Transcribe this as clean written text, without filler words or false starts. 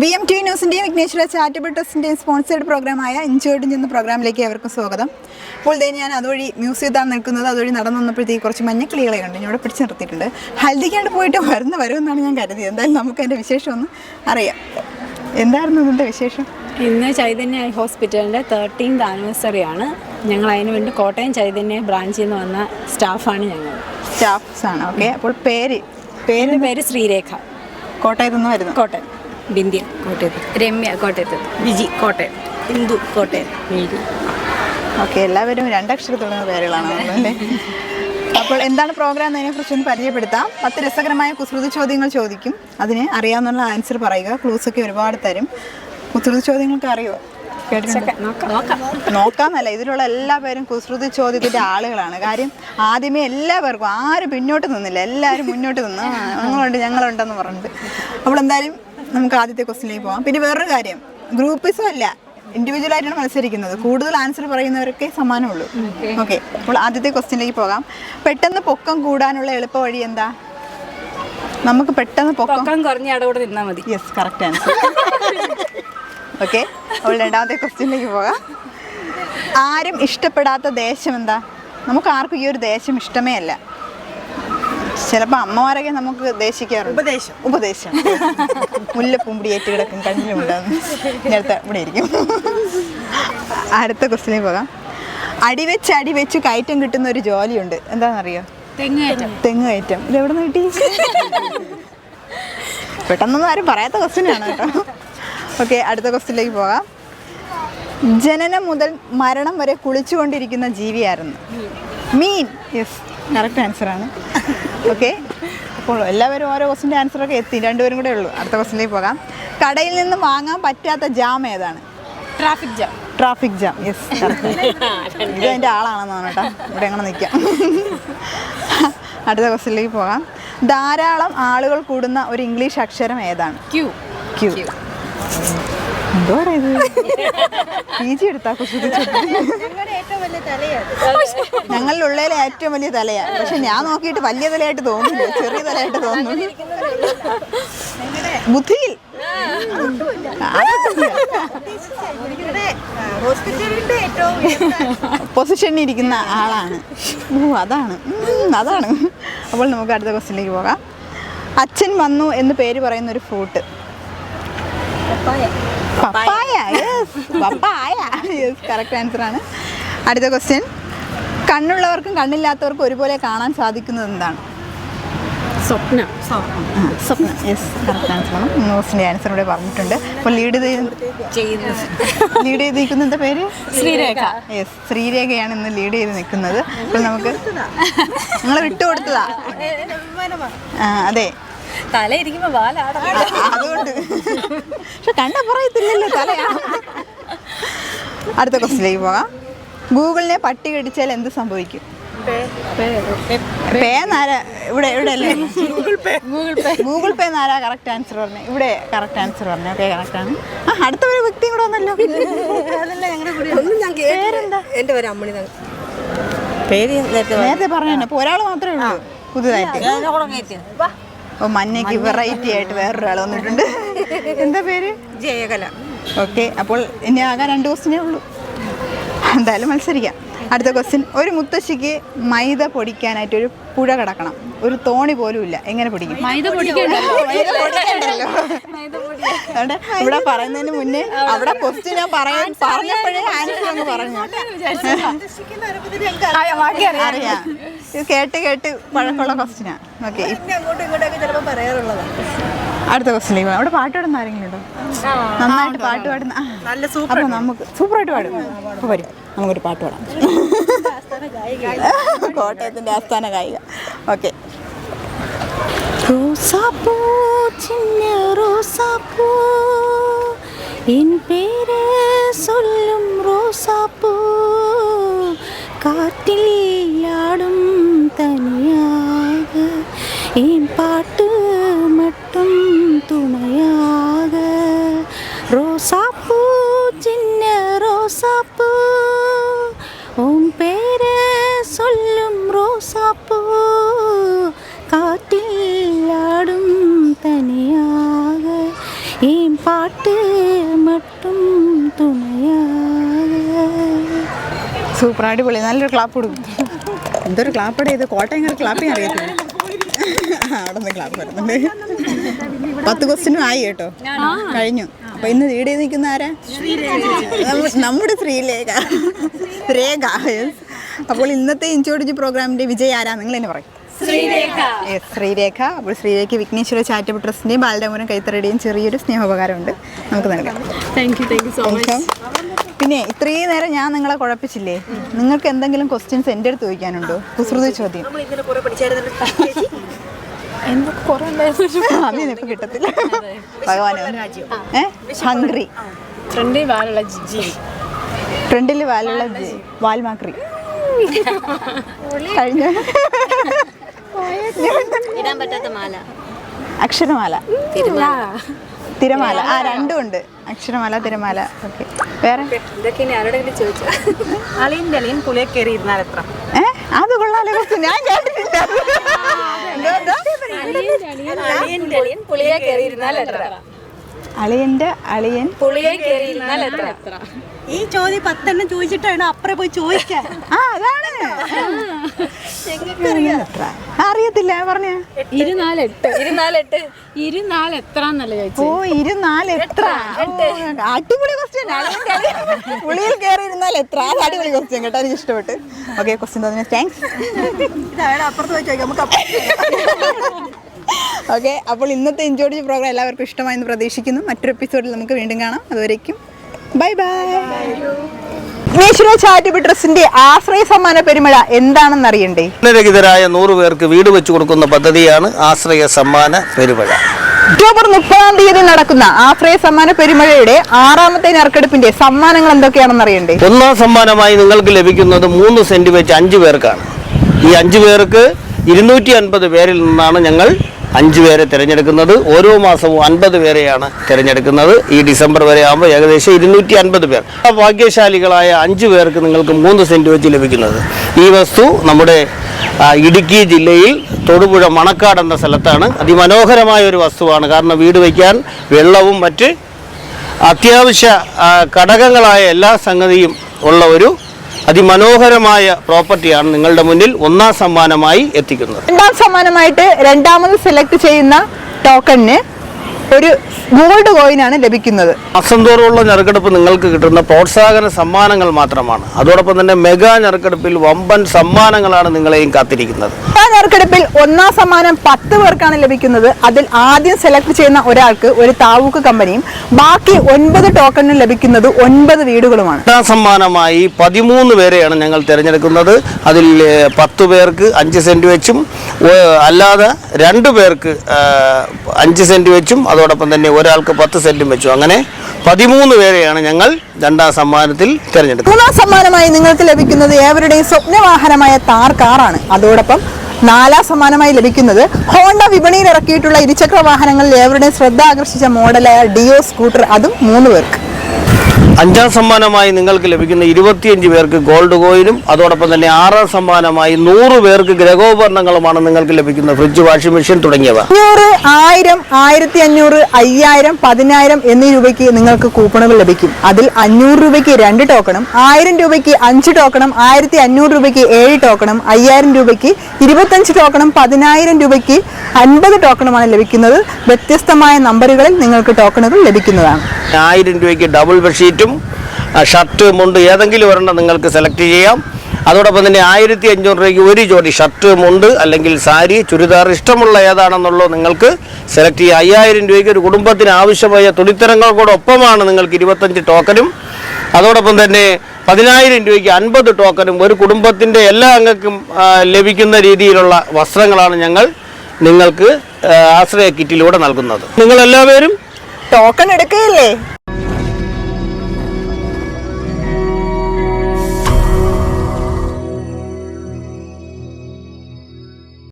BMT ന്യൂസിൻ്റെയും Vighneshwara charitable ട്രസ്റ്റിൻ്റെയും sponsored പ്രോഗ്രാമായ ഇഞ്ചോടിഞ്ച് എന്ന പ്രോഗ്രാമിലേക്ക് അവർക്കും സ്വാഗതം. അപ്പോൾ ഞാൻ അതുവഴി മ്യൂസ് ചെയ്താണ് നിൽക്കുന്നത്. അതുവഴി നടന്നു വന്നപ്പോഴത്തേക്ക് കുറച്ച് മഞ്ഞക്കിളികളെ കണ്ട് ഞാൻ ഇവിടെ പിടിച്ച് നിർത്തിയിട്ടുണ്ട്. ഹൽദിക്കാണ്ട് പോയിട്ട് വരുമെന്നാണ് ഞാൻ കരുതിയത്. എന്തായാലും നമുക്ക് അതിൻ്റെ വിശേഷം ഒന്ന് അറിയാം. എന്തായിരുന്നു ഇതിൻ്റെ വിശേഷം? ഇന്ന് ചൈതന്യ ഹോസ്പിറ്റലിൻ്റെ 13th ആനിവേഴ്സറിയാണ്. ഞങ്ങൾ അതിന് വേണ്ടി കോട്ടയം ചൈതന്യ ബ്രാഞ്ചിൽ നിന്ന് വന്ന സ്റ്റാഫാണ് ഞങ്ങൾ. സ്റ്റാഫ്സാണ്. ഓക്കെ. അപ്പോൾ പേര് ശ്രീരേഖ. കോട്ടയത്തു നിന്ന് വരുന്നു. കോട്ടയം. ബിന്ദിയ കോട്ടയത്ത്. രമ്യ കോട്ടയത്ത്. വിജി കോട്ടയം. ഇന്ദു കോട്ടയം. മേരി. ഓക്കെ. എല്ലാവരും രണ്ടക്ഷരത്തുള്ള പേരുകളാണ് അല്ലേ? അപ്പോൾ എന്താണ് പ്രോഗ്രാം എന്നതിനെക്കുറിച്ചൊന്ന് പരിചയപ്പെടുത്താം. 10 രസകരമായ കുസൃതി ചോദ്യങ്ങൾ ചോദിക്കും. അതിന് അറിയാവുന്ന ആൻസർ പറയുക. ക്ലൂസൊക്കെ ഒരുപാട് തരും. കുസൃതി ചോദ്യങ്ങൾക്ക് അറിയുമോ? നോക്കാന്നല്ല, ഇതിലുള്ള എല്ലാ പേരും കുസൃതി ചോദ്യത്തിൻ്റെ ആളുകളാണ്. കാര്യം ആദ്യമേ എല്ലാവർക്കും ആരും പിന്നോട്ട് നിന്നില്ല, എല്ലാവരും മുന്നോട്ട് നിന്ന് ഞങ്ങളുണ്ടെന്ന് പറഞ്ഞിട്ട്. അപ്പോൾ എന്തായാലും നമുക്ക് ആദ്യത്തെ ക്വസ്റ്റ്യനിലേക്ക് പോകാം. പിന്നെ വേറൊരു കാര്യം, ഗ്രൂപ്പിസും അല്ല, ഇൻഡിവിജ്വലായിട്ടാണ് മത്സരിക്കുന്നത്. കൂടുതൽ ആൻസർ പറയുന്നവരൊക്കെ സമ്മാനമുള്ളൂ. ഓക്കെ. അപ്പോൾ ആദ്യത്തെ ക്വസ്റ്റ്യനിലേക്ക് പോകാം. പെട്ടെന്ന് പൊക്കം കൂടാനുള്ള എളുപ്പ വഴി എന്താ? നമുക്ക് പെട്ടെന്ന് പൊക്കം കുറഞ്ഞ അടവോടെ നിന്നാൽ മതി. Yes, correct answer. ഓക്കെ. അപ്പോൾ രണ്ടാമത്തെ ക്വസ്റ്റ്യനിലേക്ക് പോകാം. ആരും ഇഷ്ടപ്പെടാത്ത ദേശം എന്താ? നമുക്ക് ആർക്കും ഈ ഒരു ദേശം ഇഷ്ടമേ അല്ല. ചിലപ്പോൾ അമ്മമാരൊക്കെ നമുക്ക് ദേശിക്കാറുണ്ട്. ഉപദേശം. മുല്ലപ്പൂമ്പടി ഏറ്റ് കിടക്കും, കണ്ണിലുണ്ടാകും. നേരത്തെ ഇവിടെ ഇരിക്കും. അടുത്ത ക്വസ്റ്റ്യനിലേക്ക് പോകാം. അടിവെച്ച് കയറ്റം കിട്ടുന്ന ഒരു ജോലിയുണ്ട്. എന്താണെന്നറിയോ? തെങ്ങ് കയറ്റം. ഇത് എവിടെ നിന്ന് കിട്ടി? പെട്ടെന്നൊന്നും ആരും പറയാത്ത ക്വസ്റ്റ്യനാണ് കേട്ടോ. ഓക്കെ. അടുത്ത ക്വസ്റ്റ്യനിലേക്ക് പോകാം. ജനനം മുതൽ മരണം വരെ കുളിച്ചുകൊണ്ടിരിക്കുന്ന ജീവിയായിരുന്നു. മീൻ. യെസ്, കറക്റ്റ് ആൻസറാണ്. ഓക്കെ. അപ്പോൾ എല്ലാവരും ഓരോ ക്വസ്റ്റിൻ്റെ ആൻസറൊക്കെ എത്തി. രണ്ടുപേരും കൂടെ ഉള്ളൂ. അടുത്ത ക്വസ്റ്റിലേക്ക് പോകാം. കടയിൽ നിന്ന് വാങ്ങാൻ പറ്റാത്ത ജാം ഏതാണ്? Traffic jam. Yes, correct. ഇത് അതിൻ്റെ ആളാണെന്നാണ് കേട്ടോ. ഇവിടെ അങ്ങനെ നിൽക്കാം. അടുത്ത ക്വസ്റ്റിലേക്ക് പോകാം. ധാരാളം ആളുകൾ കൂടുന്ന ഒരു ഇംഗ്ലീഷ് അക്ഷരം ഏതാണ്? ക്യൂ. എന്തോടാ ഇത്? PG എടുത്താ കുസൃതി ചോദ്യം. ഞങ്ങളിലുള്ളതിലെ ഏറ്റവും വലിയ തലയാണ്. പക്ഷെ ഞാൻ നോക്കിയിട്ട് വലിയ തലയായിട്ട് തോന്നുന്നു, ചെറിയ തലയായിട്ട് തോന്നുന്നു. ബുദ്ധിയിൽ പൊസിഷനിൽ ഇരിക്കുന്ന ആളാണ്. അതാണ്. അപ്പോൾ നമുക്ക് അടുത്ത ക്വസ്റ്റ്യനിലേക്ക് പോകാം. അച്ഛൻ വന്നു എന്ന് പേര് പറയുന്ന ഒരു fruit. Papaya. Yes, papaya. Yes, correct ആൻസറാണ്. അടുത്ത ക്വസ്റ്റ്യൻ. കണ്ണുള്ളവർക്കും കണ്ണില്ലാത്തവർക്കും ഒരുപോലെ കാണാൻ സാധിക്കുന്നത് എന്താണ്? സ്വപ്നം. യെസ്, കറക്റ്റ് ആൻസറാണ്. ന്യൂസിൻ്റെ ആൻസർ ഇവിടെ പറഞ്ഞിട്ടുണ്ട്. അപ്പോൾ ലീഡ് ചെയ്തിരിക്കുന്ന എന്താ പേര്? ശ്രീരേഖ. യെസ്, ശ്രീരേഖയാണ് ഇന്ന് ലീഡ് ചെയ്ത് നിൽക്കുന്നത്. അപ്പോൾ നമുക്ക് നിങ്ങളെ വിട്ടുകൊടുത്തതാ. അതെ, തല ഇരിക്കുമ്പോ അതുകൊണ്ട്. പക്ഷെ കണ്ട പറയത്തില്ലല്ലോ തലയാണ്. അടുത്ത ക്വസ്റ്റ്യനിലേക്ക് പോകാം. ഗൂഗിളിനെ പട്ടി കടിച്ചാൽ എന്ത് സംഭവിക്കും? ഇവിടെ അല്ലേ? ഗൂഗിൾ പേ എന്നാരാ കറക്റ്റ് ആൻസർ പറഞ്ഞു? ഇവിടെ കറക്റ്റ് ആൻസർ പറഞ്ഞു. ഓക്കെ, കറക്റ്റാണ്. അടുത്ത ഒരു വ്യക്തിയും കൂടെ വന്നല്ലോ. പേരെന്താ? എൻ്റെ പേര് അമ്മണി. നേരത്തെ പറഞ്ഞു. അപ്പോൾ ഒരാൾ മാത്രമേ ഉള്ളൂ പുതുതായിട്ട്. ഓ, മഞ്ഞയ്ക്ക് വെറൈറ്റി ആയിട്ട് വേറൊരാൾ വന്നിട്ടുണ്ട്. എന്താ പേര്? ജയകല. ഓക്കെ. അപ്പോൾ ഇനി ആകെ 2 ക്വസ്റ്റ്യനേ ഉള്ളൂ. എന്തായാലും മത്സരിക്കാം. അടുത്ത ക്വസ്റ്റ്യൻ. ഒരു മുത്തശ്ശിക്ക് മൈദ പൊടിക്കാനായിട്ട് ഒരു പുഴ കടക്കണം. ഒരു തോണി പോലും ഇല്ല. എങ്ങനെ പൊടിക്കും? മൈദ പൊടിക്കണ്ടല്ലോ. അതുകൊണ്ട് ഇവിടെ പറയുന്നതിന് മുന്നേ അവിടെ ക്വസ്റ്റ്യൻ ഞാൻ പറഞ്ഞപ്പോഴേ ആൻസർ അങ്ങ് പറഞ്ഞു. അറിയാം. ഇത് കേട്ട് പഴക്കമുള്ള ക്വസ്റ്റ്യനാണ്. ഓക്കെ. അടുത്ത ക്വസ്റ്റ്യനിലേക്ക് പോകാം. അവിടെ പാട്ട് പാടുന്ന ആരെങ്കിലും ഉണ്ടോ? നന്നായിട്ട് പാട്ട് പാടുന്ന. അപ്പോൾ നമുക്ക് സൂപ്പറായിട്ട് പാടും. അപ്പോൾ വരും, നമുക്കൊരു പാട്ട് പാടാം. കോട്ടയത്തിൻ്റെ ആസ്ഥാന ഗായിക. ഓക്കെ. റോസാപ്പൂ, ചിന്ന റോസാപ്പൂ, എൻ പേര് சொல்லும் റോസാപ്പൂ, കാറ്റിൽ ആടും തനിயாக, என் பாட்டு மட்டும் துணையாக. ரோசாப்பூ, சின்ன ரோசாப்பூ, உன் பேரை சொல்லும் ரோசாப்பூ, காட்டில் ஆடும் தனியாக, என் பாட்டு மட்டும் துணையாக. സൂപ്പർ, അടിപൊളി, നല്ലൊരു ക്ലാപ്പ് കൊടുക്കും. എന്തൊരു ക്ലാപ്പടെ ഇത്, കോട്ടയംകാർ ക്ലാപ്പിങ് അറിയത്തില്ല. അവിടെ നിന്ന് ക്ലാപ്പ് വരുന്നുണ്ട്. 10 ക്വസ്റ്റ്യനും ആയി കേട്ടോ, കഴിഞ്ഞു. അപ്പൊ ഇന്ന് ലീഡ് ചെയ്ത് നിൽക്കുന്ന ആരാ? നമ്മുടെ ശ്രീലേഖ. അപ്പോൾ ഇന്നത്തെ ഇൻചോർജ് പ്രോഗ്രാമിന്റെ വിജയ് ആരാ, നിങ്ങൾ തന്നെ പറയും. ശ്രീരേഖ. അപ്പോൾ ശ്രീരേഖ വിഘ്നേശ്വര ചാരിറ്റബിൾ ട്രസ്റ്റിന്റെയും ബാലരാമപുരം കൈത്തറിയുടെയും ചെറിയൊരു സ്നേഹോപകാരമുണ്ട്, നമുക്ക് നൽകാം. Thank you so much. പിന്നെ ഇത്രയും നേരം ഞാൻ നിങ്ങളെ കുഴപ്പിച്ചില്ലേ? നിങ്ങൾക്ക് എന്തെങ്കിലും ക്വസ്റ്റ്യൻസ് എൻ്റെ അടുത്ത് ചോദിക്കാനുണ്ടോ? കുസൃതി ചോദ്യം അതൊന്നും ഇപ്പൊ കിട്ടത്തില്ല. ഭഗവാനോ? ഹംഗ്രി. ഫ്രണ്ടിൽ വാലുള്ള വാൽമാക്രി. കഴിഞ്ഞ അക്ഷരമാല, തിരമാല. രണ്ടും ഉണ്ട്, അക്ഷരമാല, തിരമാല. ഓക്കെ, വേറെ അത് കൊള്ളാലോ. ഞാൻ കേട്ടിട്ടില്ല. അളിയന്റെ അളിയൻ ഈ ചോദ്യം 10 ചോദിച്ചിട്ടാണ് അപ്പുറം പോയി ചോദിക്കാൻ. അതാണ് അറിയത്തില്ല. പറഞ്ഞ 24 എത്രന്നല്ല ചോദിച്ചു. ഓ, 24 എത്ര? അടിപൊളി ക്വസ്റ്റ്യൻ. പുളിയിൽ കയറി ഇരുന്നാൽ എത്ര? അത് അടിപൊളി ക്വസ്റ്റ്യൻ കേട്ടോ, എനിക്ക് ഇഷ്ടപ്പെട്ട്. ഓക്കെ, ക്വസ്റ്റ്യൻ തോന്നിയ താങ്ക്സ്. അപ്പുറത്ത് പോയി ചോദിക്കാം നമുക്ക്. ഓക്കെ, അപ്പോൾ ഇന്നത്തെ ഇൻജോർജ് പ്രോഗ്രാം എല്ലാവർക്കും ഇഷ്ടമായെന്ന് പ്രതീക്ഷിക്കുന്നു. മറ്റൊരു എപ്പിസോഡിൽ നമുക്ക് വീണ്ടും കാണാം. അതുവരേക്കും ബൈ ബൈ. വിഘ്നേശ്വര ചാരിറ്റബിൾ ട്രസ്റ്റിന്റെ ആശ്രയ സമ്മാന പെരുമഴ എന്താണെന്ന് അറിയണ്ടേ? രഹിതരായ 100 പേർക്ക് വീട് വെച്ചു കൊടുക്കുന്ന പദ്ധതിയാണ് ആശ്രയ സമ്മാന പെരുമഴ. ഒക്ടോബർ 30 നടക്കുന്ന ആശ്രയ സമ്മാന പെരുമഴയുടെ 6ാമത്തെ നറുക്കെടുപ്പിന്റെ സമ്മാനങ്ങൾ എന്തൊക്കെയാണെന്ന് അറിയണ്ടേ? ഒന്നാം സമ്മാനമായി നിങ്ങൾക്ക് ലഭിക്കുന്നത് 3 സെന്റ് വെച്ച് 5 പേർക്കാണ്. ഈ 5 പേർക്ക് 250 പേരിൽ നിന്നാണ് ഞങ്ങൾ 5 പേരെ തിരഞ്ഞെടുക്കുന്നത്. ഓരോ മാസവും 50 പേരെയാണ് തിരഞ്ഞെടുക്കുന്നത്. ഈ ഡിസംബർ വരെ ആകുമ്പോൾ ഏകദേശം 250 പേർ. ഭാഗ്യശാലികളായ 5 പേർക്ക് നിങ്ങൾക്ക് 3 സെന്റ് വെച്ച് ലഭിക്കുന്നത്. ഈ വസ്തു നമ്മുടെ ഇടുക്കി ജില്ലയിൽ തൊടുപുഴ മണക്കാട് എന്ന സ്ഥലത്താണ്. അതിമനോഹരമായ ഒരു വസ്തുവാണ്. കാരണം വീട് വയ്ക്കാൻ വെള്ളവും മറ്റ് അത്യാവശ്യ ഘടകങ്ങളായ എല്ലാ സംഗതിയും ഉള്ള ഒരു അതിമനോഹരമായ പ്രോപ്പർട്ടിയാണ് നിങ്ങളുടെ മുന്നിൽ ഒന്നാം സമ്മാനമായി എത്തിക്കുന്നത്. രണ്ടാം സമ്മാനമായിട്ട് രണ്ടാമത് സെലക്ട് ചെയ്യുന്ന ടോക്കണിന് ഒരു ഗോൾഡ് കോയിനാണ് ലഭിക്കുന്നത്. മാസം തോറുമുള്ള നറുക്കെടുപ്പ് നിങ്ങൾക്ക് കിട്ടുന്ന പ്രോത്സാഹന സമ്മാനങ്ങൾ മാത്രമാണ്. അതോടൊപ്പം തന്നെ മെഗാ നറുക്കെടുപ്പിൽ വമ്പൻ സമ്മാനങ്ങളാണ് നിങ്ങളെയും കാത്തിരിക്കുന്നത്. ആ നറുക്കെടുപ്പിൽ ഒന്നാം സമ്മാനം 10 പേർക്കാണ് ലഭിക്കുന്നത്. അതിൽ ആദ്യം സെലക്ട് ചെയ്യുന്ന ഒരാൾക്ക് ഒരു താവൂക്ക് കമ്പനിയും ബാക്കി 9 ടോക്കണിന് ലഭിക്കുന്നത് 9 വീടുകളുമാണ്. രണ്ടാം സമ്മാനമായി 13 പേരെയാണ് ഞങ്ങൾ തിരഞ്ഞെടുക്കുന്നത്. അതിൽ 10 പേർക്ക് 5 സെന്റ് വെച്ചും അല്ലാതെ 2 പേർക്ക് 5 സെന്റ് വെച്ചും അതോടൊപ്പം തന്നെ ഒരാൾക്ക് 10 സെന്റും വെച്ചു. അങ്ങനെ 13 പേരെയാണ് ഞങ്ങൾ രണ്ടാം സമ്മാനത്തിൽ തിരഞ്ഞെടുക്കുന്നത്. മൂന്നാം സമ്മാനമായി നിങ്ങൾക്ക് ലഭിക്കുന്നത് ഏവരുടെയും സ്വപ്നവാഹനമായ താർ കാറാണ്. അതോടൊപ്പം 4ാം സമ്മാനമായി ലഭിക്കുന്നത് ഹോണ്ട വിപണിയിൽ ഇറക്കിയിട്ടുള്ള ഇരുചക്ര വാഹനങ്ങളിൽ ഏവരുടെയും ശ്രദ്ധ ആകർഷിച്ച മോഡലായ ഡിയോ സ്കൂട്ടർ, അതും 3 പേർക്ക്. 5ാം സമ്മാനമായി നിങ്ങൾക്ക് ലഭിക്കുന്ന 25 പേർക്ക് ഗോൾഡ് കോയിനും അതോടൊപ്പം തന്നെ 6ാം സമ്മാനമായി 100 പേർക്ക് ഗ്രഹോപകരണങ്ങളുമാണ് നിങ്ങൾക്ക് ലഭിക്കുന്നത്. ഫ്രിഡ്ജ്, വാഷിംഗ് മെഷീൻ തുടങ്ങിയവ. 500, 1000, 1500, 5000, 10000 എന്നീ രൂപയ്ക്ക് നിങ്ങൾക്ക് കൂപ്പണുകൾ ലഭിക്കും. അതിൽ 500 രൂപയ്ക്ക് 2 ടോക്കണും 1000 രൂപയ്ക്ക് 5 ടോക്കണും 1500 രൂപയ്ക്ക് 7 ടോക്കണും 5000 രൂപയ്ക്ക് 25 ടോക്കണും 10000 രൂപയ്ക്ക് 50 ടോക്കണുമാണ് ലഭിക്കുന്നത്. വ്യത്യസ്തമായ നമ്പറുകളിൽ നിങ്ങൾക്ക് ടോക്കണുകൾ ലഭിക്കുന്നതാണ്. 1000 രൂപയ്ക്ക് ഡബിൾ ബെഡ്ഷീറ്റും ഷർട്ട്, മുണ്ട് ഏതെങ്കിലും ഒരെണ്ണം നിങ്ങൾക്ക് സെലക്ട് ചെയ്യാം. അതോടൊപ്പം തന്നെ 1500 രൂപയ്ക്ക് ഒരു ജോഡി ഷർട്ട്, മുണ്ട് അല്ലെങ്കിൽ സാരി, ചുരിദാർ ഇഷ്ടമുള്ള ഏതാണെന്നുള്ളത് നിങ്ങൾക്ക് സെലക്ട് ചെയ്യാം. 5000 രൂപയ്ക്ക് ഒരു കുടുംബത്തിന് ആവശ്യമായ തുണിത്തരങ്ങൾക്കോടൊപ്പമാണ് നിങ്ങൾക്ക് 25 ടോക്കനും അതോടൊപ്പം തന്നെ 10000 രൂപയ്ക്ക് 50 ടോക്കനും ഒരു കുടുംബത്തിൻ്റെ എല്ലാ അംഗങ്ങൾക്കും ലഭിക്കുന്ന രീതിയിലുള്ള വസ്ത്രങ്ങളാണ് ഞങ്ങൾ നിങ്ങൾക്ക് ആശ്രയ കിറ്റിലൂടെ നൽകുന്നത്. നിങ്ങളെല്ലാവരും ടോക്കൺ എടുക്കുകയില്ലേ?